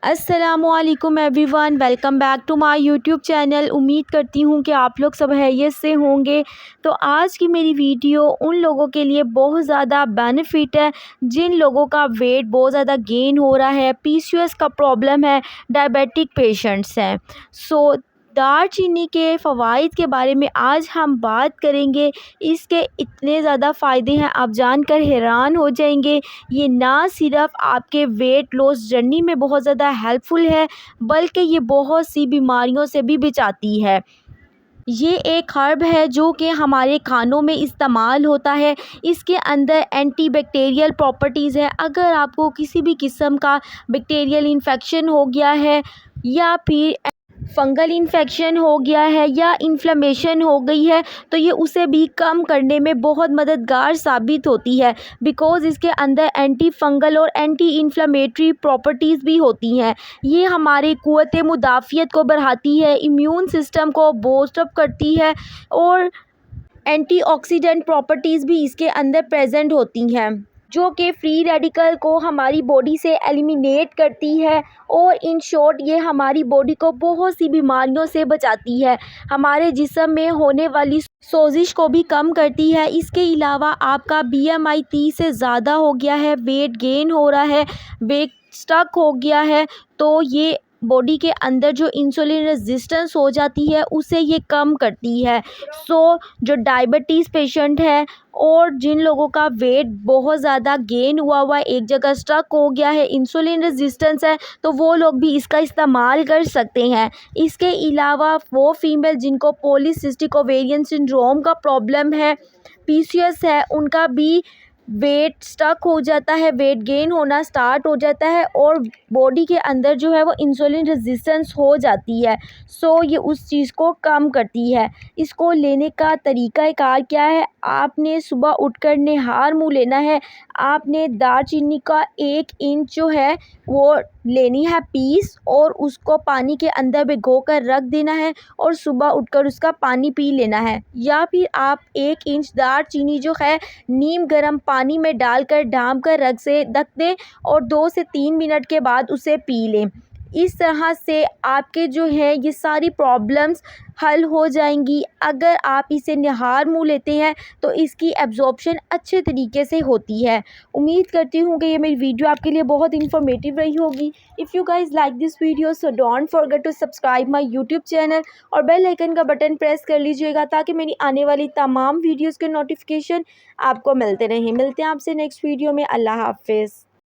अस्सलामुअलैकुम everyone, welcome back to my YouTube channel. उम्मीद करती हूँ कि आप लोग सब खैरियत से होंगे। तो आज की मेरी वीडियो उन लोगों के लिए बहुत ज़्यादा बेनिफिट है जिन लोगों का वेट बहुत ज़्यादा गेन हो रहा है, पीसीओएस का प्रॉब्लम है, डायबिटिक पेशेंट्स हैं। सो दालचीनी के फ़वाइद के बारे में आज हम बात करेंगे। इसके इतने ज़्यादा फ़ायदे हैं, आप जानकर हैरान हो जाएंगे। ये ना सिर्फ आपके वेट लॉस जर्नी में बहुत ज़्यादा हेल्पफुल है, बल्कि ये बहुत सी बीमारियों से भी बचाती है। ये एक हर्ब है जो कि हमारे खानों में इस्तेमाल होता है। इसके अंदर एंटीबैक्टीरियल प्रॉपर्टीज़ है। अगर आपको किसी भी किस्म का बैक्टीरियल इन्फेक्शन हो गया है या फिर फंगल इन्फेक्शन हो गया है या इन्फ्लेमेशन हो गई है, तो ये उसे भी कम करने में बहुत मददगार साबित होती है। बिकॉज़ इसके अंदर एंटी फंगल और एंटी इन्फ्लेमेटरी प्रॉपर्टीज़ भी होती हैं। ये हमारी क़ुव्वत मुदाफ़ियत को बढ़ाती है, इम्यून सिस्टम को बूस्ट अप करती है और एंटीऑक्सीडेंट प्रॉपर्टीज़ भी इसके अंदर प्रेजेंट होती हैं, जो कि फ्री रेडिकल को हमारी बॉडी से एलिमिनेट करती है। और इन शॉर्ट ये हमारी बॉडी को बहुत सी बीमारियों से बचाती है, हमारे जिस्म में होने वाली सोजिश को भी कम करती है। इसके अलावा आपका बीएमआई 30 से ज़्यादा हो गया है, वेट गेन हो रहा है, वेट स्टक हो गया है, तो ये बॉडी के अंदर जो इंसुलिन रेजिस्टेंस हो जाती है उसे ये कम करती है। जो डायबिटीज़ पेशेंट है और जिन लोगों का वेट बहुत ज़्यादा गेन हुआ है, एक जगह स्टक हो गया है, इंसुलिन रेजिस्टेंस है, तो वो लोग भी इसका इस्तेमाल कर सकते हैं। इसके अलावा वो फीमेल जिनको पॉलीसिस्टिक ओवेरियन सिंड्रोम का प्रॉब्लम है, पीसीओएस है, उनका भी वेट स्टक हो जाता है, वेट गेन होना स्टार्ट हो जाता है और बॉडी के अंदर जो है वो इंसुलिन रेजिस्टेंस हो जाती है। ये उस चीज़ को कम करती है। इसको लेने का तरीक़ाकार क्या है? आपने सुबह उठकर निहार मुँह लेना है। आपने दालचीनी का 1 इंच जो है वो लेनी है पीस और उसको पानी के अंदर भिगो कर रख देना है और सुबह उठकर उसका पानी पी लेना है। या फिर आप 1 इंच दालचीनी जो है नीम गर्म पानी में डालकर ढाँप कर रख दें और 2 से 3 मिनट के बाद उसे पी लें। इस तरह से आपके जो है ये सारी प्रॉब्लम्स हल हो जाएंगी। अगर आप इसे निहार मुँह लेते हैं तो इसकी एब्जॉर्प्शन अच्छे तरीके से होती है। उम्मीद करती हूँ कि ये मेरी वीडियो आपके लिए बहुत इन्फॉर्मेटिव रही होगी। If you guys like this video so don't forget to subscribe my YouTube channel और बेल आइकन का बटन प्रेस कर लीजिएगा ताकि मेरी आने वाली तमाम वीडियोज़ के नोटिफिकेशन आपको मिलते रहें। मिलते हैं आपसे नेक्स्ट वीडियो में। अल्लाह हाफ़िज़।